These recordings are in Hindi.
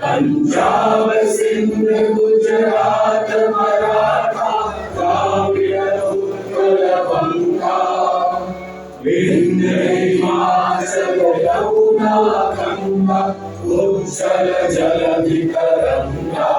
पंजाब सिंध गुजरात मराठा द्राविड़ उत्कल बंगा विंध्य हिमाचल यमुना गंगा उज्जल जलधि तरंगा।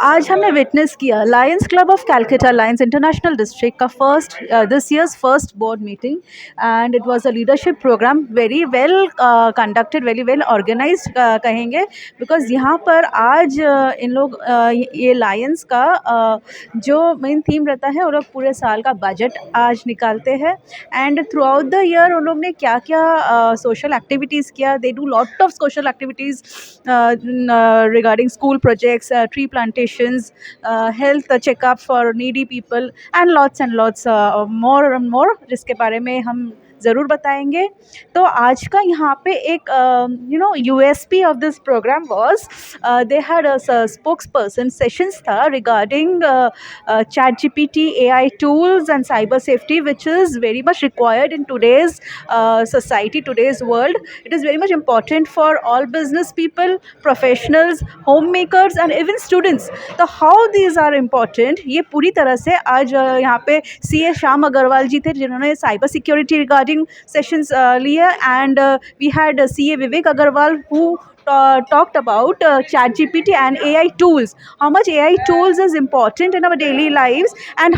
आज हमने विटनेस किया Lions Club of Calcutta Lions International District का first this year's first board meeting and it was a leadership programme very well conducted very well organised कहेंगे बिकॉज यहाँ पर आज इन लोग ये लायंस का जो मेन थीम रहता है वो लोग पूरे साल का बजट आज निकालते हैं and through out the year उन लोग ने क्या क्या सोशल एक्टिविटीज़ किया they do lot of social activities regarding school projects, tree plantations, health checkup for needy people and lots more and more जिसके बारे में हम ज़रूर बताएंगे। तो आज का यहाँ पे एक USP of this program was they had spokesperson sessions था regarding ChatGPT AI tools and cyber safety which is very much required in today's society, today's world. It is very much important for all business people, professionals, homemakers and even students. तो how these are important ये पूरी तरह से आज यहाँ पे CA श्याम अग्रवाल जी थे जिन्होंने साइबर सिक्योरिटी रिगार्डिंग सेशंस लिए and we had CA Vivek Agarwal who talked about ChatGPT and AI tools, how much AI tools is important in our daily lives and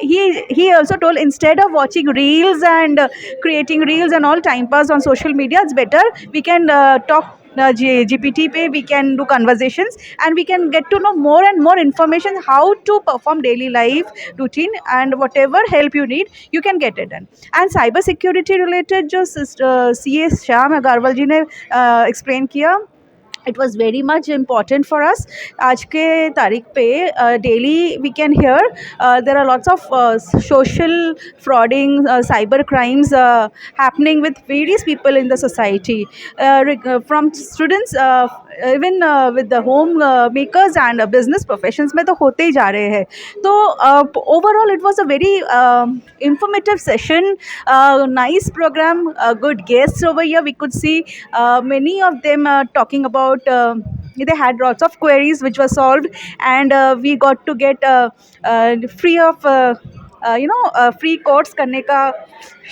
he also told instead of watching reels and creating reels and all time pass on social media, it's better we can talk GPT पे we can do conversations and we can get to know more and more information how to perform daily life routine and whatever help you need you can get it done. And cyber security related जो CA श्याम अग्रवाल जी ने explain किया it was very much important for us. आज के तारीख पे daily we can hear there are lots of social frauding, cyber crimes happening with various people in the society, from students even with the home makers and business professions में तो होते ही जा रहे हैं। तो overall it was a very informative session, nice program, good guests over here. We could see many of them talking about they had lots of queries which were solved and we got to get free of free course करने का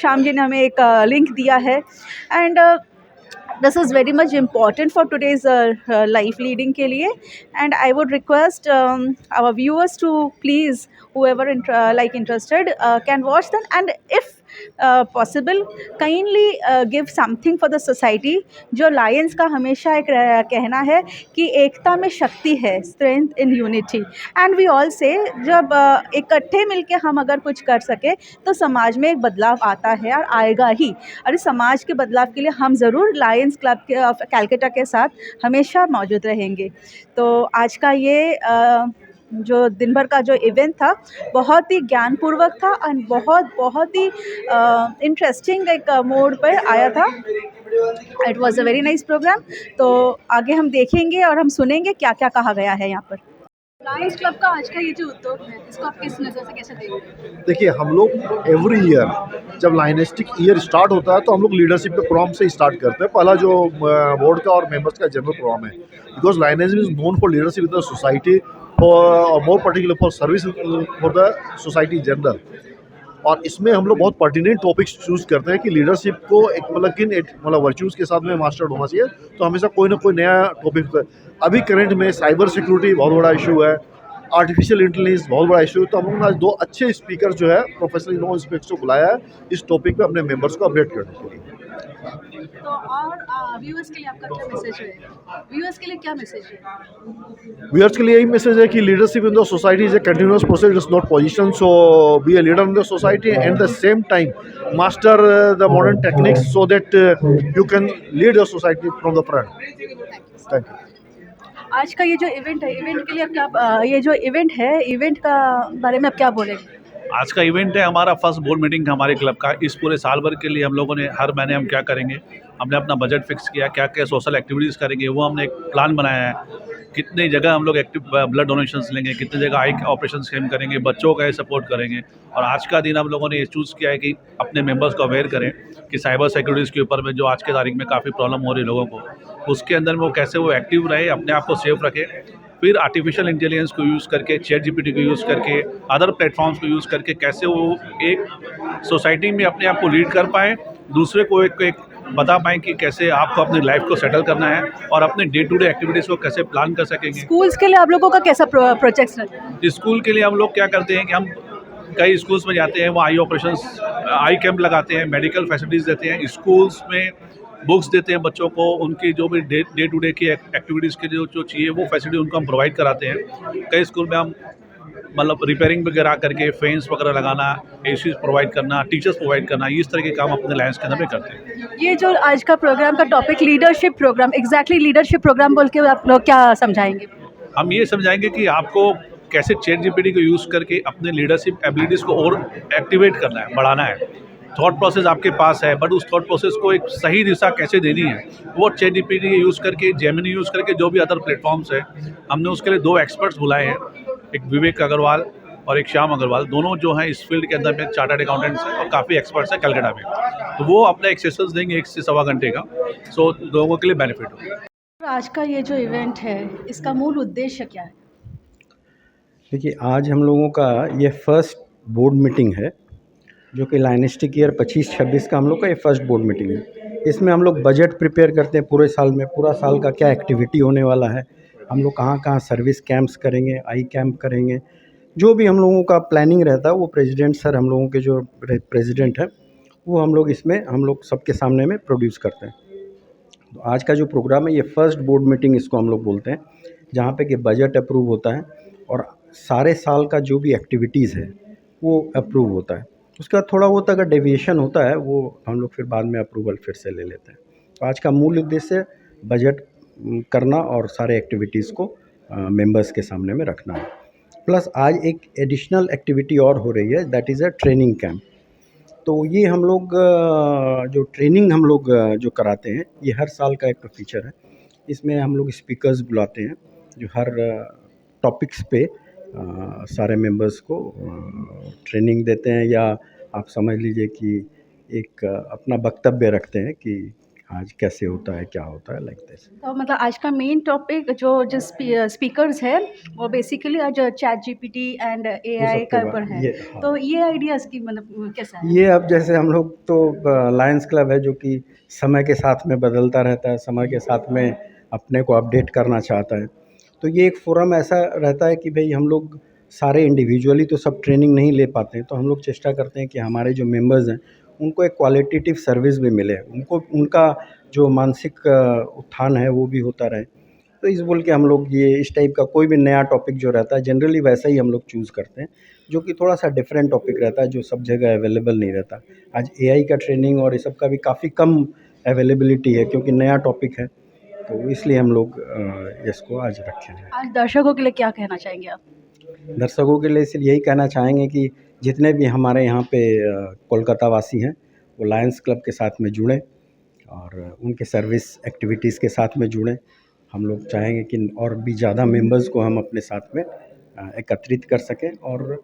श्याम जी ने हमें एक लिंक दिया है and this is very much important for today's life leading के लिए and I would request our viewers to please whoever interested can watch them and if possible kindly give something for the society. जो लायंस का हमेशा एक कहना है कि एकता में शक्ति है, strength in unity and we all say जब इकट्ठे मिलके हम अगर कुछ कर सके तो समाज में एक बदलाव आता है और आएगा ही और इस समाज के बदलाव के लिए हम ज़रूर लायंस क्लब के कैलकाटा के साथ हमेशा मौजूद रहेंगे। तो आज का ये जो दिन भर का जो इवेंट था बहुत ही ज्ञानपूर्वक था और बहुत ही इंटरेस्टिंग एक मोड पर आया था। It was a very nice program. तो आगे हम देखेंगे और हम सुनेंगे क्या क्या कहा गया है यहाँ पर। लायंस क्लब का आज का ये जो उद्योग है इसको आप किस नज़र से कैसे देखते हैं? देखिए, हम लोग एवरी ईयर जब लाइनेस्टिक ईयर स्टार्ट होता है तो हम लोग लीडरशिप के प्रोग्राम से स्टार्ट करते हैं। पहला जो बोर्ड का और मेंबर्स का जनरल प्रोग्राम है because lineage is known for leadership in the society for more particular for service for the society general. और इसमें हम लोग बहुत पर्टिनेंट टॉपिक्स चूज़ करते हैं कि लीडरशिप को एक मतलब वर्च्यूज़ के साथ में मास्टर्ड होना चाहिए। तो हमेशा कोई ना कोई नया टॉपिक अभी करंट में साइबर सिक्योरिटी बहुत बड़ा इशू है, आर्टिफिशियल इंटेलिजेंस बहुत बड़ा इशू है। तो हम लोगों ने आज 2 अच्छे स्पीकर जो है प्रोफेशनल नॉन स्पीकर्स को बुलाया है इस टॉपिक पे अपने मेंबर्स को अपडेट करने के लिए। तो और व्यूअर्स के लिए आपका क्या मैसेज है? व्यूअर्स के लिए क्या मैसेज है? व्यूअर्स के लिए यही मैसेज है कि leadership in the society is a continuous process, is not position. So be a leader in the society and the same time master the modern techniques so that you can lead your society from the front. Thank you. आज का ये जो इवेंट है, इवेंट के लिए आप क्या ये जो इवेंट है, इवेंट का बारे में आप क्या बोलेंगे? आज का इवेंट है हमारा फर्स्ट बोर्ड मीटिंग हमारे क्लब का। इस पूरे साल भर के लिए हम लोगों ने हर महीने हम क्या करेंगे, हमने अपना बजट फिक्स किया, क्या क्या सोशल एक्टिविटीज़ करेंगे वो हमने एक प्लान बनाया है। कितनी जगह हम लोग एक्टिव ब्लड डोनेशंस लेंगे, कितनी जगह आई ऑपरेशन स्कीम करेंगे, बच्चों का सपोर्ट करेंगे। और आज का दिन हम लोगों ने ये चूज़ किया है कि अपने मेंबर्स को अवेयर करें कि साइबर सिक्योरिटीज़ के ऊपर में जो आज के तारीख में काफ़ी प्रॉब्लम हो रही है लोगों को, उसके अंदर में वो कैसे वो एक्टिव रहे, अपने आप को सेफ रखें। फिर आर्टिफिशियल इंटेलिजेंस को यूज़ करके, चैट जीपीटी को यूज़ करके, अदर प्लेटफॉर्म्स को यूज़ करके कैसे वो एक सोसाइटी में अपने आप को लीड कर पाएँ, दूसरे को एक बता पाएँ कि कैसे आपको अपनी लाइफ को सेटल करना है और अपने डे टू डे एक्टिविटीज़ को कैसे प्लान कर सकेंगे। स्कूल्स के लिए आप लोगों का कैसा प्रोजेक्ट्स रहता है? स्कूल के लिए हम लोग क्या करते हैं कि हम कई स्कूल्स में जाते हैं, वो आई ऑपरेशंस, आई कैंप लगाते हैं, मेडिकल फैसिलिटीज़ देते हैं, स्कूल्स में बुक्स देते हैं बच्चों को, उनकी जो भी डे टू डे की एक्टिविटीज़ के जो चाहिए वो फैसिलिटी उनको हम प्रोवाइड कराते हैं। कई स्कूल में हम मतलब रिपेयरिंग वगैरह करके फेंस वगैरह लगाना, एसी प्रोवाइड करना, टीचर्स प्रोवाइड करना, इस तरह के काम अपने लायंस के अंदर में करते हैं। ये जो आज का प्रोग्राम का topic leadership program, exactly leadership program बोल के आप लोग क्या समझाएंगे? हम ये समझाएंगे कि आपको कैसे चैट जीपीटी को यूज़ करके अपने लीडरशिप एबिलिटीज़ को और एक्टिवेट करना है, बढ़ाना है। थॉट प्रोसेस आपके पास है, बट उस थॉट प्रोसेस को एक सही दिशा कैसे देनी है, वो चैट जीपीटी यूज़ करके, जेमिनी यूज़ करके, जो भी अदर प्लेटफॉर्म्स है, हमने उसके लिए 2 एक्सपर्ट्स बुलाए हैं, एक विवेक अग्रवाल और एक श्याम अग्रवाल। दोनों जो हैं इस फील्ड के अंदर में चार्टर्ड अकाउंटेंट्स हैं और काफ़ी एक्सपर्ट्स हैं कलकत्ता में। तो वो अपने एक सेशंस देंगे 1 से सवा घंटे का, सो लोगों के लिए बेनिफिट होगा। आज का ये जो इवेंट है, इसका मूल उद्देश्य क्या है? देखिए, आज हम लोगों का ये फर्स्ट बोर्ड मीटिंग है, जो कि लाइनेस्टिक ईयर 25-26 का हम लोग का ये फर्स्ट बोर्ड मीटिंग है। इसमें हम लोग बजट प्रिपेयर करते हैं पूरे साल में, पूरा साल का क्या एक्टिविटी होने वाला है, हम लोग कहाँ कहाँ सर्विस कैंप्स करेंगे, आई कैंप करेंगे, जो भी हम लोगों का प्लानिंग रहता है वो प्रेसिडेंट सर, हम लोगों के जो प्रेसिडेंट हैं, वो हम लोग इसमें हम लोग सबके सामने में प्रोड्यूस करते हैं। तो आज का जो प्रोग्राम है ये फर्स्ट बोर्ड मीटिंग इसको हम लोग बोलते हैं, जहाँ पे कि बजट अप्रूव होता है और सारे साल का जो भी एक्टिविटीज़ है वो अप्रूव होता है। उसके बाद थोड़ा बहुत अगर डेविएशन होता है वो हम लोग फिर बाद में अप्रूवल फिर से ले लेते हैं। तो आज का मूल उद्देश्य बजट करना और सारे एक्टिविटीज़ को मेंबर्स के सामने में रखना है। प्लस आज एक एडिशनल एक्टिविटी और हो रही है, that is a training camp. तो ये हम लोग जो ट्रेनिंग हम लोग जो कराते हैं, ये हर साल का एक फीचर है। इसमें हम लोग स्पीकर्स बुलाते हैं जो हर टॉपिक्स पे सारे मेंबर्स को ट्रेनिंग देते हैं, या आप समझ लीजिए कि एक अपना वक्तव्य रखते हैं कि आज कैसे होता है, क्या होता है, लाइक दिस। तो मतलब आज का मेन टॉपिक जो स्पीकर्स है वो बेसिकली आज चैट जीपीटी एंड एआई का ऊपर है। हाँ। तो ये आइडियाज़ की मतलब कैसा है? ये अब जैसे हम लोग तो लायंस क्लब है जो कि समय के साथ में बदलता रहता है, समय के साथ में अपने को अपडेट करना चाहता है। तो ये एक फोरम ऐसा रहता है कि भाई हम लोग सारे इंडिविजुअली तो सब ट्रेनिंग नहीं ले पाते हैं, तो हम लोग चेष्टा करते हैं कि हमारे जो मेंबर्स हैं उनको एक क्वालिटेटिव सर्विस भी मिले, उनको उनका जो मानसिक उत्थान है वो भी होता रहे। तो इस बोल के हम लोग ये इस टाइप का कोई भी नया टॉपिक जो रहता है जनरली वैसा ही हम लोग चूज़ करते हैं, जो कि थोड़ा सा डिफरेंट टॉपिक रहता है, जो सब जगह अवेलेबल नहीं रहता। आज एआई का ट्रेनिंग और ये सब का भी काफ़ी कम अवेलेबिलिटी है, क्योंकि नया टॉपिक है, तो इसलिए हम लोग इसको आज रखे हैं। आज दर्शकों के लिए क्या कहना चाहेंगे आप? दर्शकों के लिए सिर्फ यही कहना चाहेंगे कि जितने भी हमारे यहाँ पे कोलकाता वासी हैं वो लायंस क्लब के साथ में जुड़ें और उनके सर्विस एक्टिविटीज़ के साथ में जुड़ें। हम लोग चाहेंगे कि और भी ज़्यादा मेंबर्स को हम अपने साथ में एकत्रित कर सकें और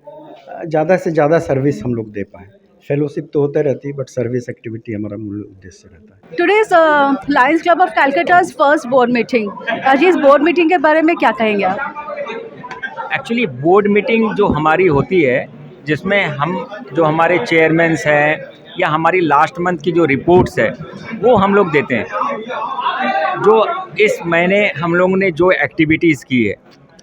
ज़्यादा से ज़्यादा सर्विस हम लोग दे पाएँ। फेलोशिप तो होते रहती है, बट सर्विस एक्टिविटी हमारा मूल उद्देश्य रहता है। Today's Lions Club of Calcutta's first board meeting, आज इस बोर्ड मीटिंग के बारे में क्या कहेंगे आप? एक्चुअली बोर्ड मीटिंग जो हमारी होती है, जिसमें हम जो हमारे चेयरमैन्स हैं या हमारी लास्ट मंथ की जो रिपोर्ट्स है वो हम लोग देते हैं। जो इस महीने हम लोगों ने जो एक्टिविटीज़ की है,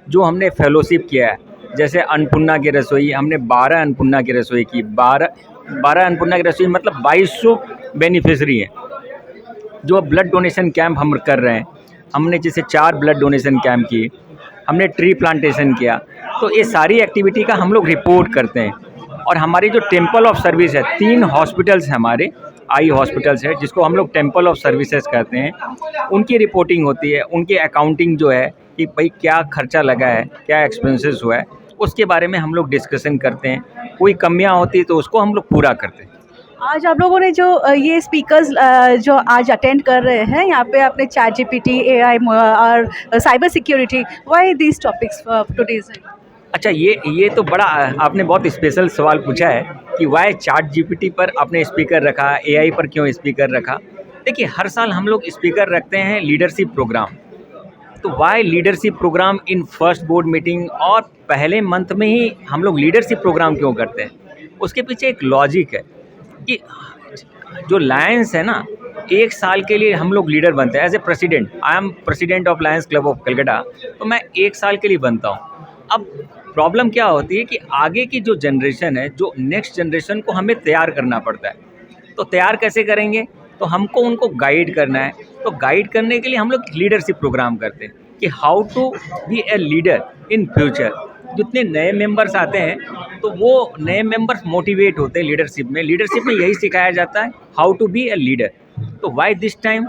जो हमने फेलोशिप किया है, जैसे अन्नपूर्णा की रसोई, हमने 12 अन्नपूर्णा की रसोई की, 12 अन्नपूर्णा की रसोई मतलब 2200 बेनिफिशरी हैं। जो ब्लड डोनेशन कैंप हम कर रहे हैं, हमने जैसे 4 ब्लड डोनेशन कैंप की, हमने ट्री प्लांटेशन किया, तो ये सारी एक्टिविटी का हम लोग रिपोर्ट करते हैं। और हमारी जो टेम्पल ऑफ सर्विस है, 3 हॉस्पिटल्स हैं हमारे, आई हॉस्पिटल्स है जिसको हम लोग टेम्पल ऑफ सर्विसेज कहते हैं, उनकी रिपोर्टिंग होती है, उनकी अकाउंटिंग जो है कि भाई क्या खर्चा लगा है, क्या एक्सपेंसेस हुआ है, उसके बारे में हम लोग डिस्कशन करते हैं। कोई कमियां होती है तो उसको हम लोग पूरा करते हैं। आज आप लोगों ने जो ये स्पीकर्स जो आज अटेंड कर रहे हैं यहाँ पे, आपने चैट जीपीटी, एआई और cyber security, why these topics today's? अच्छा, ये तो बड़ा आपने बहुत स्पेशल सवाल पूछा है कि वाई चैट जीपीटी पर आपने स्पीकर रखा, एआई पर क्यों स्पीकर रखा। देखिए, हर साल हम लोग स्पीकर रखते हैं लीडरशिप प्रोग्राम। तो why leadership program in first board meeting, और पहले मंथ में ही हम लोग लीडरशिप प्रोग्राम क्यों करते हैं? उसके पीछे एक लॉजिक है कि जो लायंस है ना, एक साल के लिए हम लोग लीडर बनते हैं। As a president, I am president of Lions Club of Calcutta, तो मैं एक साल के लिए बनता हूँ। अब प्रॉब्लम क्या होती है कि आगे की जो जनरेशन है, जो नेक्स्ट जनरेशन को हमें तैयार करना पड़ता है। तो तैयार कैसे करेंगे? तो हमको उनको गाइड करना है। तो गाइड करने के लिए हम लोग लीडरशिप प्रोग्राम करते हैं कि how to be a leader in future. जितने नए मेंबर्स आते हैं तो वो नए मेंबर्स मोटिवेट होते हैं लीडरशिप में। लीडरशिप में यही सिखाया जाता है, how to be a leader. तो why this time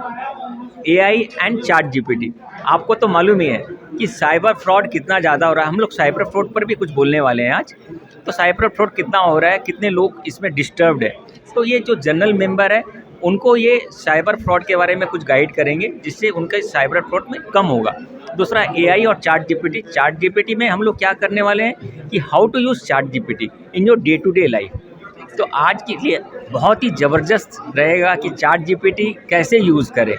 AI and ChatGPT. आपको तो मालूम ही है कि साइबर फ्रॉड कितना ज़्यादा हो रहा है। हम लोग साइबर फ्रॉड पर भी कुछ बोलने वाले हैं आज। तो साइबर फ्रॉड कितना हो रहा है, कितने लोग इसमें डिस्टर्ब्ड है। तो ये जो जनरल मेंबर है उनको ये साइबर फ्रॉड के बारे में कुछ गाइड करेंगे, जिससे उनका साइबर फ्रॉड में कम होगा। दूसरा, एआई और चैट जीपीटी। चैट जीपीटी में हम लोग क्या करने वाले हैं कि how to use chat GPT in your day to day life. तो आज के लिए बहुत ही ज़बरदस्त रहेगा कि चैट जीपीटी कैसे यूज़ करें।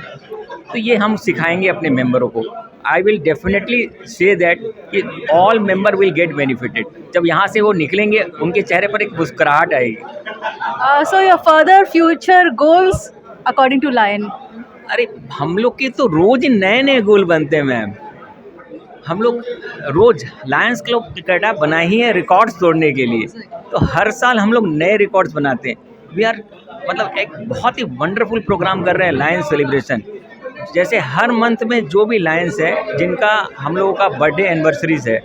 तो ये हम सिखाएंगे अपने मेंबरों को। I will definitely say that कि all member will get benefited. जब यहाँ से वो निकलेंगे उनके चेहरे पर एक मुस्कुराहट आएगी। So your further future goals according to Lion? अरे, हम लोग के तो रोज़ नए नए गोल बनते हैं मैम। हम लोग रोज़ लायंस क्लब कलकत्ता बना ही है रिकॉर्ड्स तोड़ने के लिए। तो हर साल हम लोग नए रिकॉर्ड्स बनाते हैं। वी आर मतलब एक बहुत ही वंडरफुल प्रोग्राम कर रहे हैं लायंस सेलिब्रेशन। जैसे हर मंथ में जो भी लायंस है जिनका हम लोगों का बर्थडे एनिवर्सरीज है,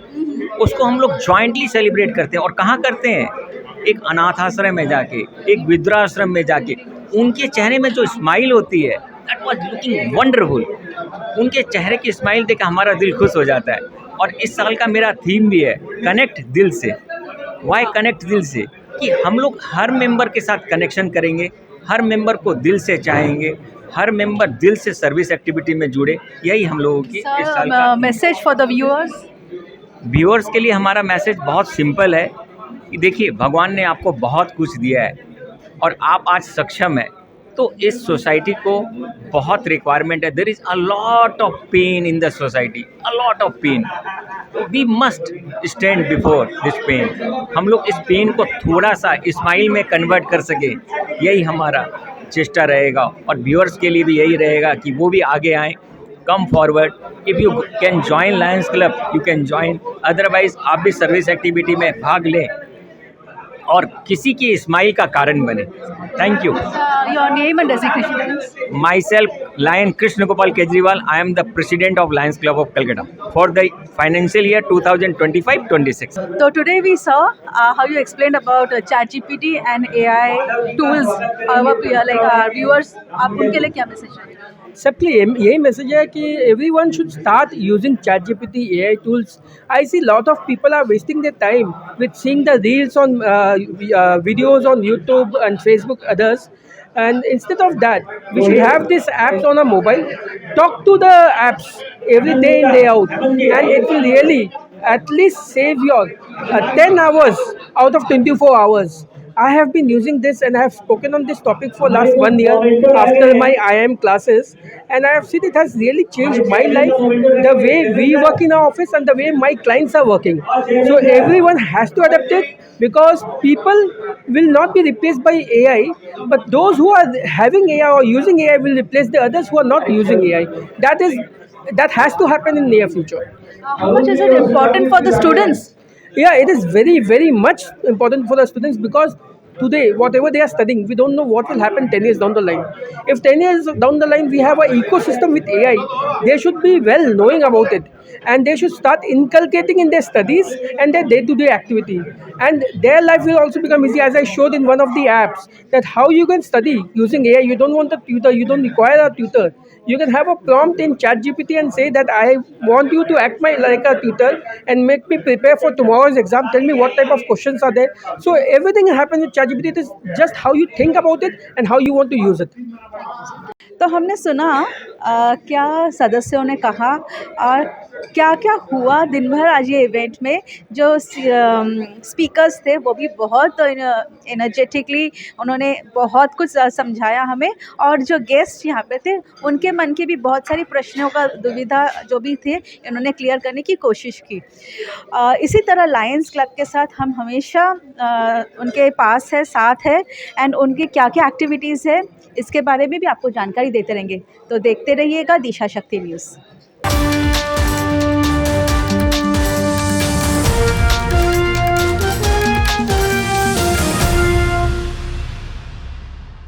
उसको हम लोग जॉइंटली सेलिब्रेट करते हैं। और कहाँ करते हैं? एक अनाथ आश्रम में जाके, एक वृद्धाश्रम में जाके। उनके चेहरे में जो स्माइल होती है, दैट वाज लुकिंग वंडरफुल। उनके चेहरे की स्माइल देख हमारा दिल खुश हो जाता है। और इस साल का मेरा थीम भी है कनेक्ट दिल से। वाई कनेक्ट दिल से? कि हम लोग हर मेंबर के साथ कनेक्शन करेंगे, हर मेंबर को दिल से चाहेंगे, हर मेंबर दिल से सर्विस एक्टिविटी में जुड़े। यही हम लोगों की इस साल का message for the viewers? Viewers के लिए हमारा मैसेज बहुत सिंपल है कि देखिए, भगवान ने आपको बहुत कुछ दिया है और आप आज सक्षम है। तो इस सोसाइटी को बहुत रिक्वायरमेंट है। There is a lot of pain in the society, a lot of pain. We must stand before this pain. हम लोग इस पेन को थोड़ा सा स्माइल में कन्वर्ट कर सके, यही हमारा चेष्टा रहेगा। और व्यूअर्स के लिए भी यही रहेगा कि वो भी आगे आएँ, come forward. If you can join Lions club, you can join. Otherwise आप भी सर्विस एक्टिविटी में भाग लें और किसी की स्माइल का कारण बने। Thank you. Your name and designation? Myself, Lion Krishna Gopal Kejriwal. I am the president of Lions Club of Calcutta for the financial year 2025-26. So today we saw how you explained about ChatGPT and AI tools. Like our viewers, आप उनके लिए क्या मैसेज है? सबके यही मैसेज है कि everyone should start using ChatGPT, AI tools. I see lot of people are wasting their time with seeing the reels on videos on YouTube and Facebook, others. And instead of that, we should have these apps on our mobile. Talk to the apps every day in, day out, and it will really at least save your 10 hours out of 24 hours. I have been using this and I have spoken on this topic for last 1 year after my IIM classes, and I have seen it has really changed my life, the way we work in our office and the way my clients are working. So everyone has to adapt it, because people will not be replaced by AI, but those who are having AI or using AI will replace the others who are not using AI. That has to happen in near future. How much is it important for the students? Yeah, it is very, very much important for the students, because today, whatever they are studying, we don't know what will happen 10 years down the line. If 10 years down the line we have an ecosystem with AI, they should be well knowing about it, and they should start inculcating in their studies and their day-to-day activity, and their life will also become easy. As I showed in one of the apps, that how you can study using AI. You don't want a tutor, you don't require a tutor. You can have a prompt in ChatGPT and say that I want you to act like a tutor and make me prepare for tomorrow's exam. Tell me what type of questions are there. So everything happens with ChatGPT. It is just how you think about it and how you want to use it. तो हमने सुना क्या सदस्यों ने कहा और क्या क्या हुआ दिन भर आज ये इवेंट में। जो स्पीकर्स थे वो भी बहुत एनर्जेटिकली उन्होंने बहुत कुछ समझाया हमें, और जो गेस्ट यहाँ पे थे उनके मन की भी बहुत सारी प्रश्नों का दुविधा जो भी थे इन्होंने क्लियर करने की कोशिश की। इसी तरह लायंस क्लब के साथ हम हमेशा उनके पास है, साथ है, एंड उनकी क्या क्या एक्टिविटीज़ है इसके बारे में भी आपको जानकारी देते रहेंगे। तो देखते रहिएगा दिशा शक्ति न्यूज़।